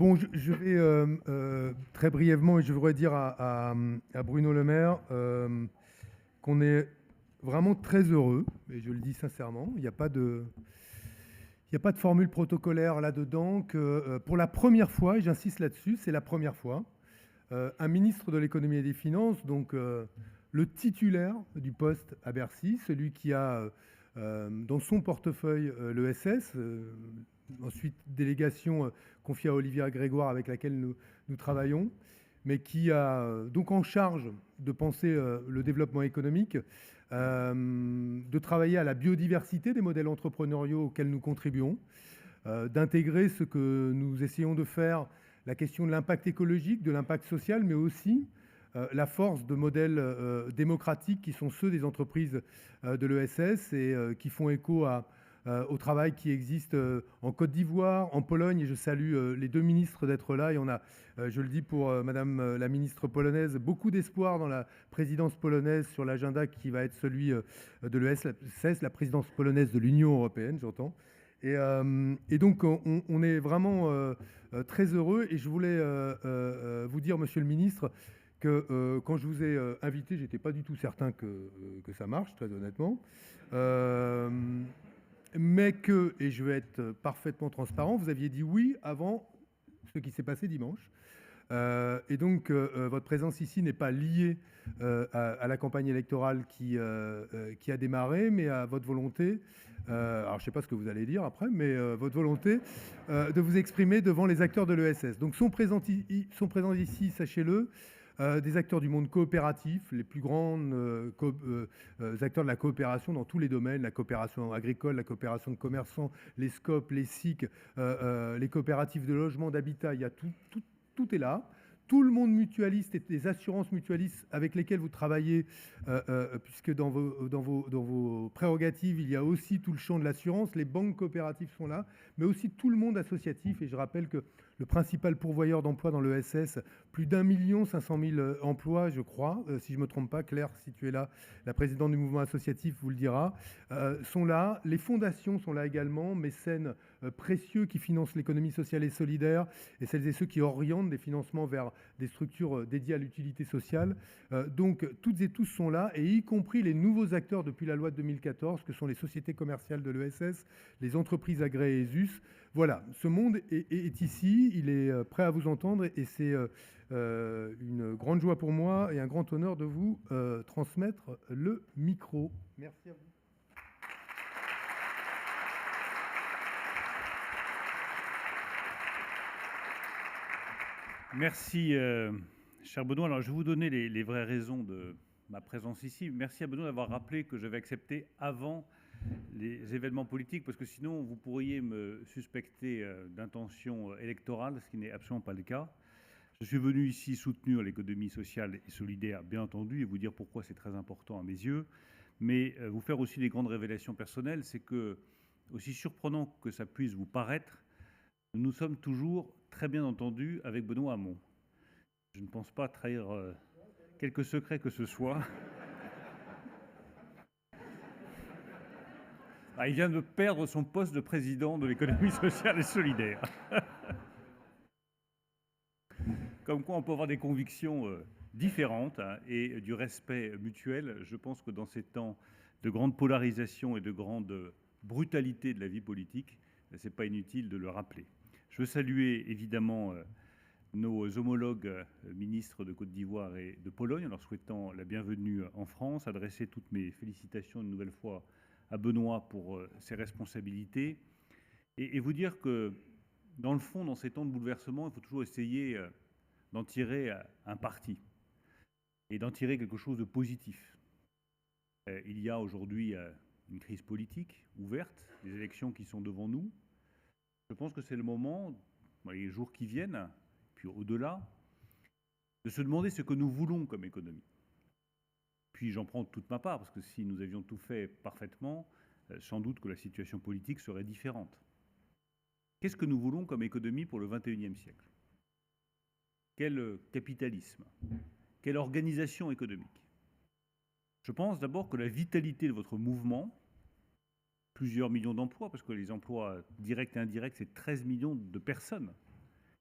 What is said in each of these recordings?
Bon, je vais très brièvement, et je voudrais dire à Bruno Le Maire qu'on est vraiment très heureux, et je le dis sincèrement. Il n'y a pas de formule protocolaire là-dedans, que pour la première fois, et j'insiste là-dessus, c'est la première fois, un ministre de l'économie et des finances, donc le titulaire du poste à Bercy, celui qui a dans son portefeuille l'ESS, ensuite délégation confiée à Olivia Grégoire avec laquelle nous travaillons, mais qui a donc en charge de penser le développement économique, de travailler à la biodiversité des modèles entrepreneuriaux auxquels nous contribuons, d'intégrer ce que nous essayons de faire, la question de l'impact écologique, de l'impact social, mais aussi la force de modèles démocratiques qui sont ceux des entreprises de l'ESS et qui font écho au travail qui existe en Côte d'Ivoire, en Pologne. Et je salue les deux ministres d'être là. Et on a, je le dis pour Madame la ministre polonaise, beaucoup d'espoir dans la présidence polonaise sur l'agenda qui va être celui de l'ESS, la présidence polonaise de l'Union européenne, j'entends. Et donc, on est vraiment très heureux. Et je voulais vous dire, Monsieur le Ministre, que quand je vous ai invité, j'étais pas du tout certain que ça marche, très honnêtement. Euh, mais que, et je vais être parfaitement transparent, vous aviez dit oui avant ce qui s'est passé dimanche. Et donc, votre présence ici n'est pas liée à la campagne électorale qui a démarré, mais à votre volonté, alors je ne sais pas ce que vous allez dire après, mais votre volonté de vous exprimer devant les acteurs de l'ESS. Donc, sont présents ici, sachez-le, des acteurs du monde coopératif, les plus grands acteurs de la coopération dans tous les domaines, la coopération agricole, la coopération de commerçants, les SCOP, les SIC, les coopératives de logement, d'habitat, il y a tout est là. Tout le monde mutualiste et des assurances mutualistes avec lesquelles vous travaillez, puisque dans vos prérogatives, il y a aussi tout le champ de l'assurance. Les banques coopératives sont là, mais aussi tout le monde associatif. Et je rappelle que le principal pourvoyeur d'emplois dans l'ESS, plus d'1,5 million emplois, je crois, si je ne me trompe pas, Claire, si tu es là, la présidente du mouvement associatif vous le dira, sont là. Les fondations sont là également, mécènes précieux qui financent l'économie sociale et solidaire, et celles et ceux qui orientent des financements vers des structures dédiées à l'utilité sociale. Donc toutes et tous sont là, et y compris les nouveaux acteurs depuis la loi de 2014, que sont les sociétés commerciales de l'ESS, les entreprises agréées ESUS. Voilà, ce monde est ici, il est prêt à vous entendre, et c'est une grande joie pour moi et un grand honneur de vous transmettre le micro. Merci à vous. Merci, cher Benoît. Alors, je vais vous donner les vraies raisons de ma présence ici. Merci à Benoît d'avoir rappelé que j'avais accepté avant les événements politiques, parce que sinon, vous pourriez me suspecter d'intention électorale, ce qui n'est absolument pas le cas. Je suis venu ici soutenir l'économie sociale et solidaire, bien entendu, et vous dire pourquoi c'est très important à mes yeux, mais vous faire aussi des grandes révélations personnelles. C'est que, aussi surprenant que ça puisse vous paraître, nous nous sommes toujours très bien entendus avec Benoît Hamon. Je ne pense pas trahir quelque secret que ce soit. Ah, il vient de perdre son poste de président de l'économie sociale et solidaire. Comme quoi on peut avoir des convictions différentes, hein, et du respect mutuel. Je pense que dans ces temps de grande polarisation et de grande brutalité de la vie politique, ce n'est pas inutile de le rappeler. Je veux saluer évidemment nos homologues ministres de Côte d'Ivoire et de Pologne, en leur souhaitant la bienvenue en France, adresser toutes mes félicitations une nouvelle fois à Benoît pour ses responsabilités, et vous dire que, dans le fond, dans ces temps de bouleversement, il faut toujours essayer d'en tirer un parti et d'en tirer quelque chose de positif. Il y a aujourd'hui une crise politique ouverte, des élections qui sont devant nous. Je pense que c'est le moment, dans les jours qui viennent, puis au-delà, de se demander ce que nous voulons comme économie. Puis j'en prends toute ma part, parce que si nous avions tout fait parfaitement, sans doute que la situation politique serait différente. Qu'est-ce que nous voulons comme économie pour le XXIe siècle? Quel capitalisme? Quelle organisation économique? Je pense d'abord que la vitalité de votre mouvement, plusieurs millions d'emplois, parce que les emplois directs et indirects, c'est 13 millions de personnes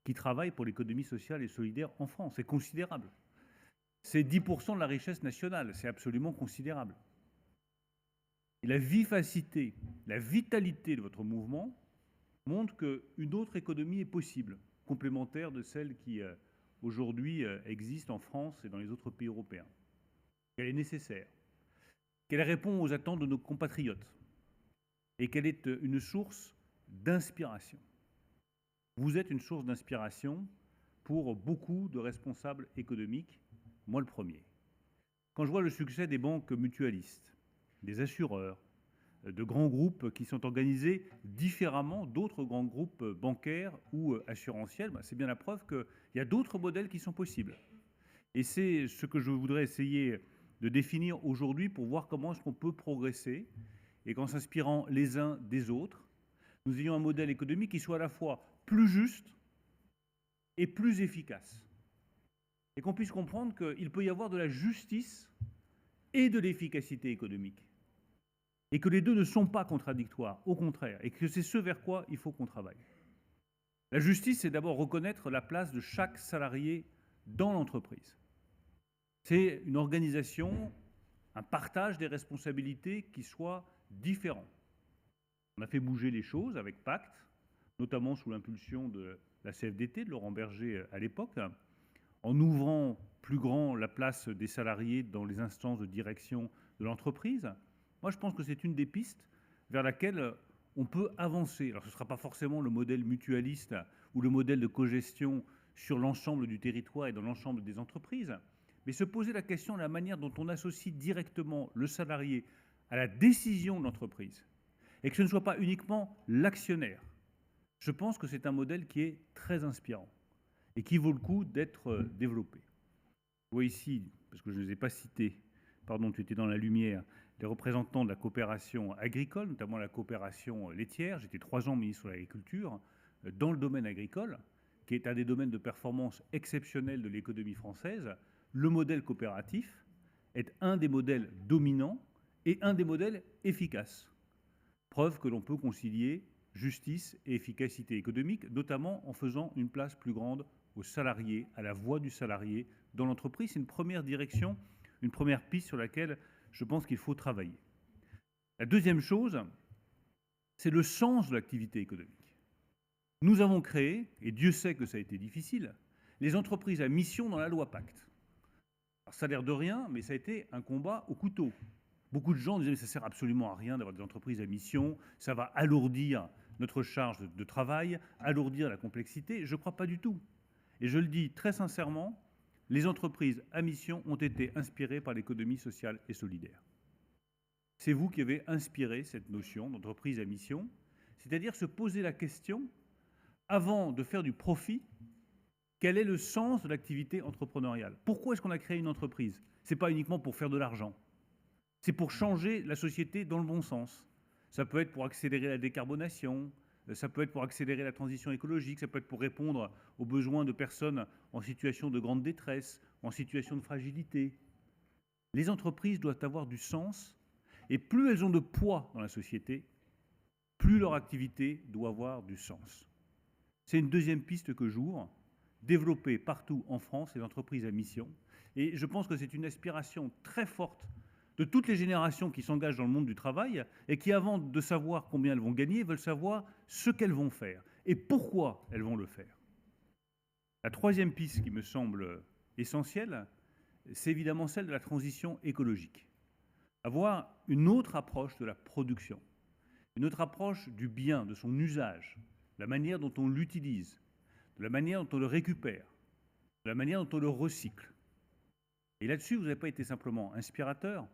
qui travaillent pour l'économie sociale et solidaire en France. C'est considérable. C'est 10% de la richesse nationale, c'est absolument considérable. Et la vivacité, la vitalité de votre mouvement montre qu'une autre économie est possible, complémentaire de celle qui aujourd'hui existe en France et dans les autres pays européens. Qu'elle est nécessaire, qu'elle répond aux attentes de nos compatriotes et qu'elle est une source d'inspiration. Vous êtes une source d'inspiration pour beaucoup de responsables économiques, moi le premier. Quand je vois le succès des banques mutualistes, des assureurs, de grands groupes qui sont organisés différemment d'autres grands groupes bancaires ou assurantiels, c'est bien la preuve qu'il y a d'autres modèles qui sont possibles. Et c'est ce que je voudrais essayer de définir aujourd'hui pour voir comment est-ce qu'on peut progresser et qu'en s'inspirant les uns des autres, nous ayons un modèle économique qui soit à la fois plus juste et plus efficace. Et qu'on puisse comprendre qu'il peut y avoir de la justice et de l'efficacité économique. Et que les deux ne sont pas contradictoires, au contraire, et que c'est ce vers quoi il faut qu'on travaille. La justice, c'est d'abord reconnaître la place de chaque salarié dans l'entreprise. C'est une organisation, un partage des responsabilités qui soit différent. On a fait bouger les choses avec Pacte, notamment sous l'impulsion de la CFDT, de Laurent Berger à l'époque, en ouvrant plus grand la place des salariés dans les instances de direction de l'entreprise. Moi, je pense que c'est une des pistes vers laquelle on peut avancer. Alors, ce ne sera pas forcément le modèle mutualiste ou le modèle de cogestion sur l'ensemble du territoire et dans l'ensemble des entreprises, mais se poser la question de la manière dont on associe directement le salarié à la décision de l'entreprise et que ce ne soit pas uniquement l'actionnaire. Je pense que c'est un modèle qui est très inspirant et qui vaut le coup d'être développé. Vous voyez ici, parce que je ne les ai pas cités, pardon, tu étais dans la lumière, les représentants de la coopération agricole, notamment la coopération laitière. J'étais 3 ans ministre de l'Agriculture, dans le domaine agricole, qui est un des domaines de performance exceptionnels de l'économie française. Le modèle coopératif est un des modèles dominants et un des modèles efficaces. Preuve que l'on peut concilier justice et efficacité économique, notamment en faisant une place plus grande aux salariés, à la voix du salarié dans l'entreprise. C'est une première direction, une première piste sur laquelle je pense qu'il faut travailler. La deuxième chose, c'est le sens de l'activité économique. Nous avons créé, et Dieu sait que ça a été difficile, les entreprises à mission dans la loi Pacte. Alors, ça a l'air de rien, mais ça a été un combat au couteau. Beaucoup de gens disaient que ça ne sert absolument à rien d'avoir des entreprises à mission, ça va alourdir notre charge de travail, alourdir la complexité. Je ne crois pas du tout. Et je le dis très sincèrement, les entreprises à mission ont été inspirées par l'économie sociale et solidaire. C'est vous qui avez inspiré cette notion d'entreprise à mission, c'est-à-dire se poser la question, avant de faire du profit, quel est le sens de l'activité entrepreneuriale? Pourquoi est-ce qu'on a créé une entreprise? Ce n'est pas uniquement pour faire de l'argent. C'est pour changer la société dans le bon sens. Ça peut être pour accélérer la décarbonation, ça peut être pour accélérer la transition écologique, ça peut être pour répondre aux besoins de personnes en situation de grande détresse, en situation de fragilité. Les entreprises doivent avoir du sens, et plus elles ont de poids dans la société, plus leur activité doit avoir du sens. C'est une deuxième piste que j'ouvre, développer partout en France les entreprises à mission. Et je pense que c'est une aspiration très forte de toutes les générations qui s'engagent dans le monde du travail et qui, avant de savoir combien elles vont gagner, veulent savoir ce qu'elles vont faire et pourquoi elles vont le faire. La troisième piste qui me semble essentielle, c'est évidemment celle de la transition écologique. Avoir une autre approche de la production, une autre approche du bien, de son usage, de la manière dont on l'utilise, de la manière dont on le récupère, de la manière dont on le recycle. Et là-dessus, vous n'avez pas été simplement inspirateur,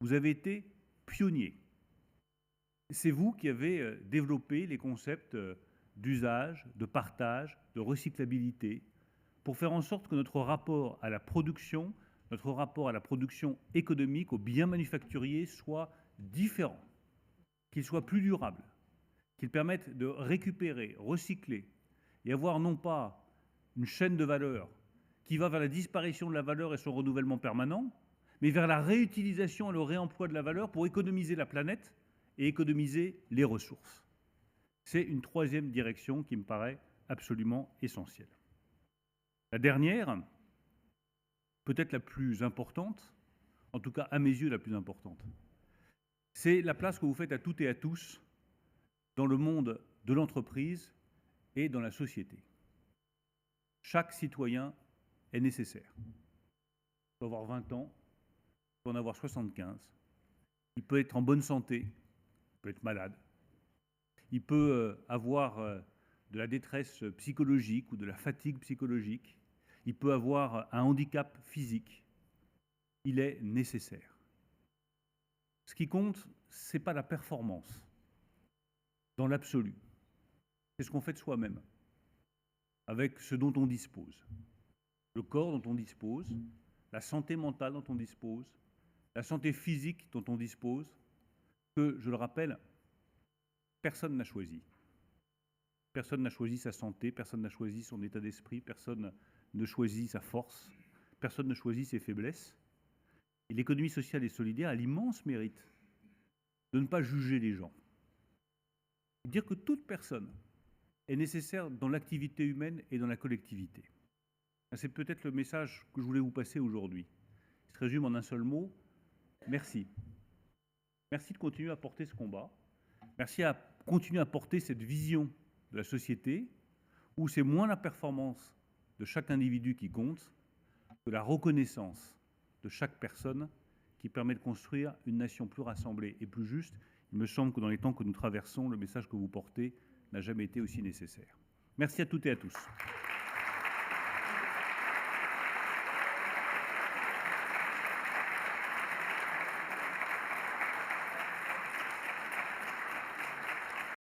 vous avez été pionnier. C'est vous qui avez développé les concepts d'usage, de partage, de recyclabilité, pour faire en sorte que notre rapport à la production économique, au bien manufacturier, soit différent, qu'il soit plus durable, qu'il permette de récupérer, recycler, et avoir non pas une chaîne de valeur qui va vers la disparition de la valeur et son renouvellement permanent, mais vers la réutilisation et le réemploi de la valeur pour économiser la planète et économiser les ressources. C'est une troisième direction qui me paraît absolument essentielle. La dernière, peut-être la plus importante, en tout cas à mes yeux la plus importante, c'est la place que vous faites à toutes et à tous dans le monde de l'entreprise et dans la société. Chaque citoyen est nécessaire. Il peut avoir 20 ans, il peut en avoir 75, il peut être en bonne santé, il peut être malade, il peut avoir de la détresse psychologique ou de la fatigue psychologique, il peut avoir un handicap physique. Il est nécessaire. Ce qui compte, ce n'est pas la performance dans l'absolu. C'est ce qu'on fait de soi-même, avec ce dont on dispose. Le corps dont on dispose, la santé mentale dont on dispose, la santé physique dont on dispose, que, je le rappelle, personne n'a choisi. Personne n'a choisi sa santé, personne n'a choisi son état d'esprit, personne ne choisit sa force, personne ne choisit ses faiblesses. Et l'économie sociale et solidaire a l'immense mérite de ne pas juger les gens. Dire que toute personne est nécessaire dans l'activité humaine et dans la collectivité. C'est peut-être le message que je voulais vous passer aujourd'hui. Il se résume en un seul mot, merci. Merci de continuer à porter ce combat. Merci à continuer à porter cette vision de la société où c'est moins la performance de chaque individu qui compte que la reconnaissance de chaque personne qui permet de construire une nation plus rassemblée et plus juste. Il me semble que dans les temps que nous traversons, le message que vous portez n'a jamais été aussi nécessaire. Merci à toutes et à tous.